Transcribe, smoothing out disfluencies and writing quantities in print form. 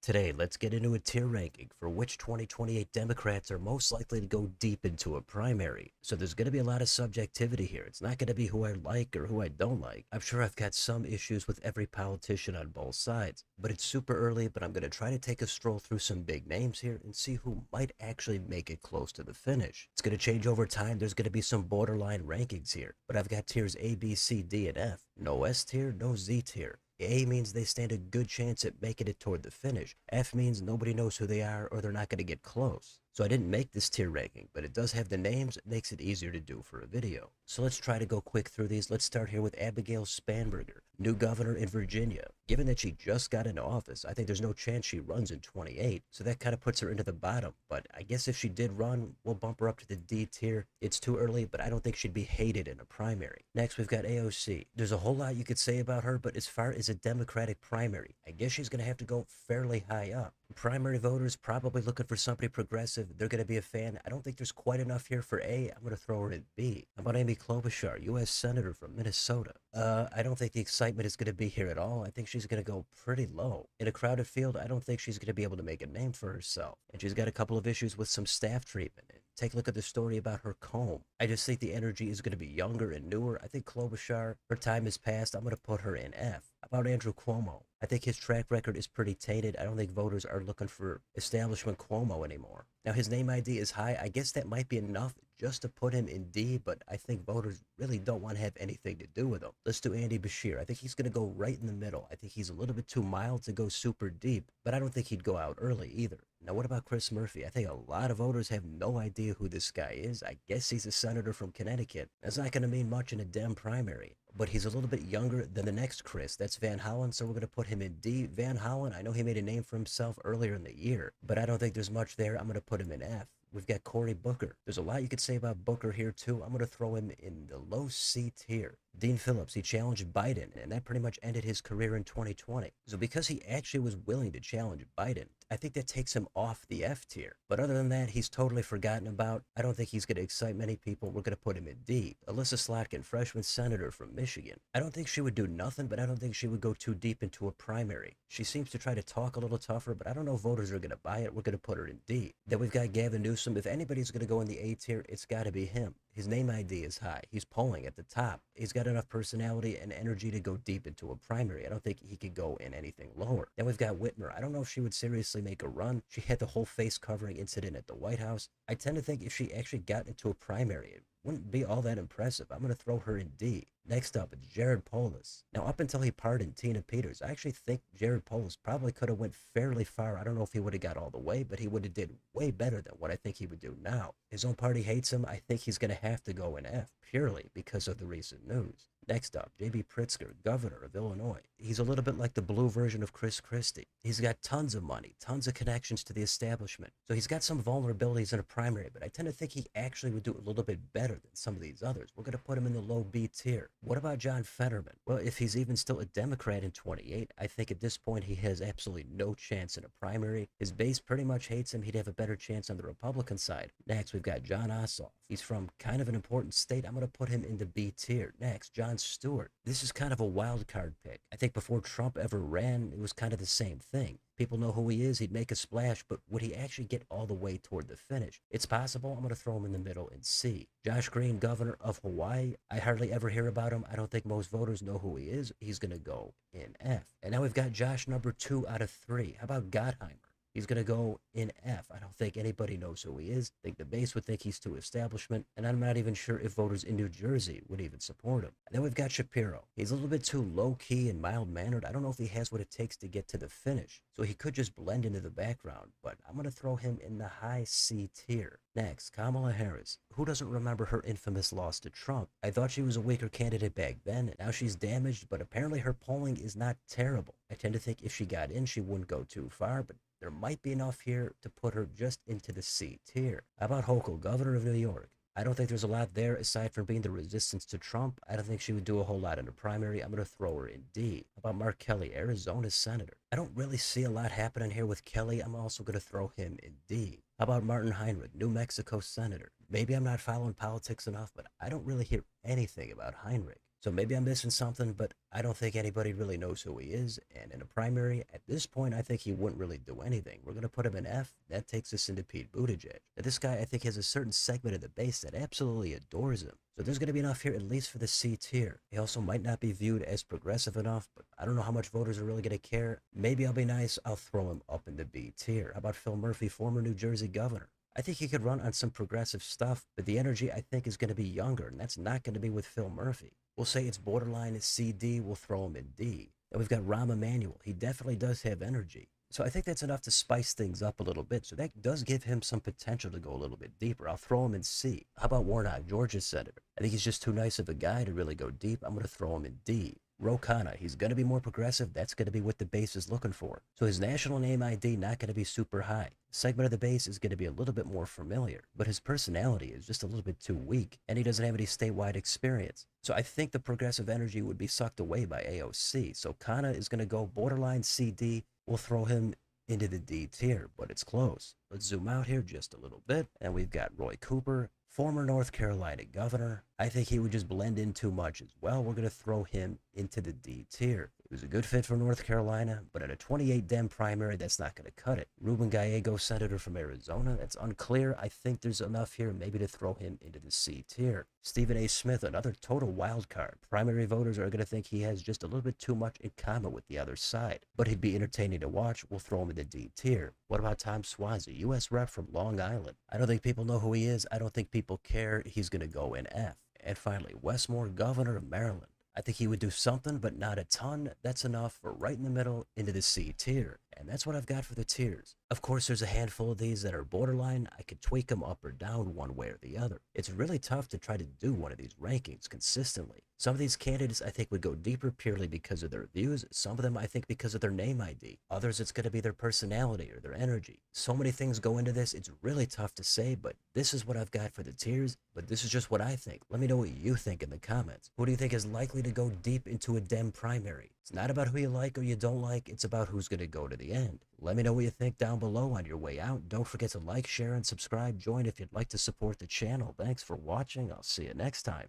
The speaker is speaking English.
Today, let's get into a tier ranking for which 2028 Democrats are most likely to go deep into a primary. So there's going to be a lot of subjectivity here. It's not going to be who I like or who I don't like. I'm sure I've got some issues with every politician on both sides, but it's super early, but I'm going to try to take a stroll through some big names here and see who might actually make it close to the finish. It's going to change over time. There's going to be some borderline rankings here, but I've got tiers A, B, C, D, and F. No S tier, no Z tier. A means they stand a good chance at making it toward the finish. F means nobody knows who they are or they're not going to get close. So I didn't make this tier ranking, but it does have the names. It makes it easier to do for a video. So let's try to go quick through these. Let's start here with Abigail Spanberger, new governor in Virginia. Given that she just got into office, I think there's no chance she runs in 28, so that kind of puts her into the bottom. But I guess if she did run, we'll bump her up to the D tier. It's too early, but I don't think she'd be hated in a primary. Next, we've got AOC. There's a whole lot you could say about her, but as far as a Democratic primary, I guess she's going to have to go fairly high up. Primary voters probably looking for somebody progressive. They're going to be a fan. I don't think there's quite enough here for A. I'm going to throw her at B. How about Amy Klobuchar, U.S. Senator from Minnesota? I don't think the excitement is going to be here at all. I think she's going to go pretty low. In a crowded field, I don't think she's going to be able to make a name for herself. And she's got a couple of issues with some staff treatment. Take a look at the story about her comb. I just think the energy is going to be younger and newer. I think Klobuchar, her time is past. I'm going to put her in F. How about Andrew Cuomo? I think his track record is pretty tainted. I don't think voters are looking for establishment Cuomo anymore. Now, his name ID is high. I guess that might be enough just to put him in D, but I think voters really don't want to have anything to do with him. Let's do Andy Bashir. I think he's going to go right in the middle. I think he's a little bit too mild to go super deep, but I don't think he'd go out early either. Now, what about Chris Murphy? I think a lot of voters have no idea who this guy is. I guess he's a senator from Connecticut. That's not going to mean much in a Dem primary, but he's a little bit younger than the next Chris. That's Van Hollen, so we're going to put him in D. Van Hollen, I know he made a name for himself earlier in the year, but I don't think there's much there. I'm going to put him in F. We've got Cory Booker. There's a lot you could say about Booker here, too. I'm going to throw him in the low C tier. Dean Phillips, he challenged Biden, and that pretty much ended his career in 2020. So because he actually was willing to challenge Biden, I think that takes him off the F tier. But other than that, he's totally forgotten about. I don't think he's going to excite many people. We're going to put him in D. Alyssa Slotkin, freshman senator from Michigan. I don't think she would do nothing, but I don't think she would go too deep into a primary. She seems to try to talk a little tougher, but I don't know if voters are going to buy it. We're going to put her in D. Then we've got Gavin Newsom. If anybody's going to go in the A tier, it's got to be him. His name ID is high. He's polling at the top. He's got enough personality and energy to go deep into a primary. I don't think he could go in anything lower. Then we've got Whitmer. I don't know if she would seriously make a run. She had the whole face covering incident at the White House. I tend to think if she actually got into a primary, it wouldn't be all that impressive. I'm going to throw her in D. Next up, it's Jared Polis. Now, up until he pardoned Tina Peters, I actually think Jared Polis probably could have went fairly far. I don't know if he would have got all the way, but he would have did way better than what I think he would do now. His own party hates him. I think he's going to have to go in F, purely because of the recent news. Next up, J.B. Pritzker, governor of Illinois. He's a little bit like the blue version of Chris Christie. He's got tons of money, tons of connections to the establishment. So he's got some vulnerabilities in a primary, but I tend to think he actually would do a little bit better than some of these others. We're going to put him in the low B tier. What about John Fetterman? Well, if he's even still a Democrat in 28, I think at this point he has absolutely no chance in a primary. His base pretty much hates him. He'd have a better chance on the Republican side. Next, we've got Jon Ossoff. He's from kind of an important state. I'm going to put him in the B tier. Next, Jon Stewart. This is kind of a wild card pick. I think before Trump ever ran, it was kind of the same thing. People know who he is. He'd make a splash, but would he actually get all the way toward the finish? It's possible. I'm going to throw him in the middle in C. Josh Green, governor of Hawaii. I hardly ever hear about him. I don't think most voters know who he is. He's going to go in F. And now we've got Josh number 2 out of 3. How about Gottheimer? He's going to go in F. I don't think anybody knows who he is. I think the base would think he's too establishment, and I'm not even sure if voters in New Jersey would even support him. And then we've got Shapiro. He's a little bit too low-key and mild-mannered. I don't know if he has what it takes to get to the finish, so he could just blend into the background, but I'm going to throw him in the high C tier. Next, Kamala Harris. Who doesn't remember her infamous loss to Trump? I thought she was a weaker candidate back then, and now she's damaged, but apparently her polling is not terrible. I tend to think if she got in, she wouldn't go too far, but there might be enough here to put her just into the C tier. How about Hochul, governor of New York? I don't think there's a lot there aside from being the resistance to Trump. I don't think she would do a whole lot in the primary. I'm going to throw her in D. How about Mark Kelly, Arizona senator? I don't really see a lot happening here with Kelly. I'm also going to throw him in D. How about Martin Heinrich, New Mexico senator? Maybe I'm not following politics enough, but I don't really hear anything about Heinrich. So maybe I'm missing something, but I don't think anybody really knows who he is. And in a primary, at this point, I think he wouldn't really do anything. We're going to put him in F. That takes us into Pete Buttigieg. Now, this guy, I think, has a certain segment of the base that absolutely adores him. So there's going to be enough here, at least for the C tier. He also might not be viewed as progressive enough, but I don't know how much voters are really going to care. Maybe I'll be nice. I'll throw him up in the B tier. How about Phil Murphy, former New Jersey governor? I think he could run on some progressive stuff, but the energy I think is going to be younger, and that's not going to be with Phil Murphy. We'll say it's borderline CD, we'll throw him in D. And we've got Rahm Emanuel. He definitely does have energy. So I think that's enough to spice things up a little bit. So that does give him some potential to go a little bit deeper. I'll throw him in C. How about Warnock, Georgia senator? I think he's just too nice of a guy to really go deep. I'm going to throw him in D. Ro Khanna, he's going to be more progressive. That's going to be what the base is looking for. So his national name ID not going to be super high. Segment of the base is going to be a little bit more familiar, but his personality is just a little bit too weak, and he doesn't have any statewide experience. So I think the progressive energy would be sucked away by AOC. So Khanna is going to go borderline CD. We'll throw him into the D tier, but it's close. Let's zoom out here just a little bit, and we've got Roy Cooper, former North Carolina governor. I think he would just blend in too much as well. We're going to throw him into the D tier. He was a good fit for North Carolina, but in a 28 Dem primary, that's not going to cut it. Ruben Gallego, senator from Arizona, that's unclear. I think there's enough here maybe to throw him into the C tier. Stephen A. Smith, another total wild card. Primary voters are going to think he has just a little bit too much in common with the other side, but he'd be entertaining to watch. We'll throw him in the D tier. What about Tom Suozzi, U.S. rep from Long Island? I don't think people know who he is. I don't think people care. He's going to go in F. And finally, Wes Moore, governor of Maryland. I think he would do something, but not a ton. That's enough for right in the middle into the C tier. And that's what I've got for the tiers. Of course, there's a handful of these that are borderline. I could tweak them up or down one way or the other. It's really tough to try to do one of these rankings consistently. Some of these candidates I think would go deeper purely because of their views. Some of them I think because of their name ID. Others it's going to be their personality or their energy. So many things go into this. It's really tough to say, but this is what I've got for the tiers. But this is just what I think. Let me know what you think in the comments. Who do you think is likely to go deep into a Dem primary? It's not about who you like or you don't like. It's about who's going to go to the end. Let me know what you think down below on your way out. Don't forget to like, share, and subscribe. Join if you'd like to support the channel. Thanks for watching. I'll see you next time.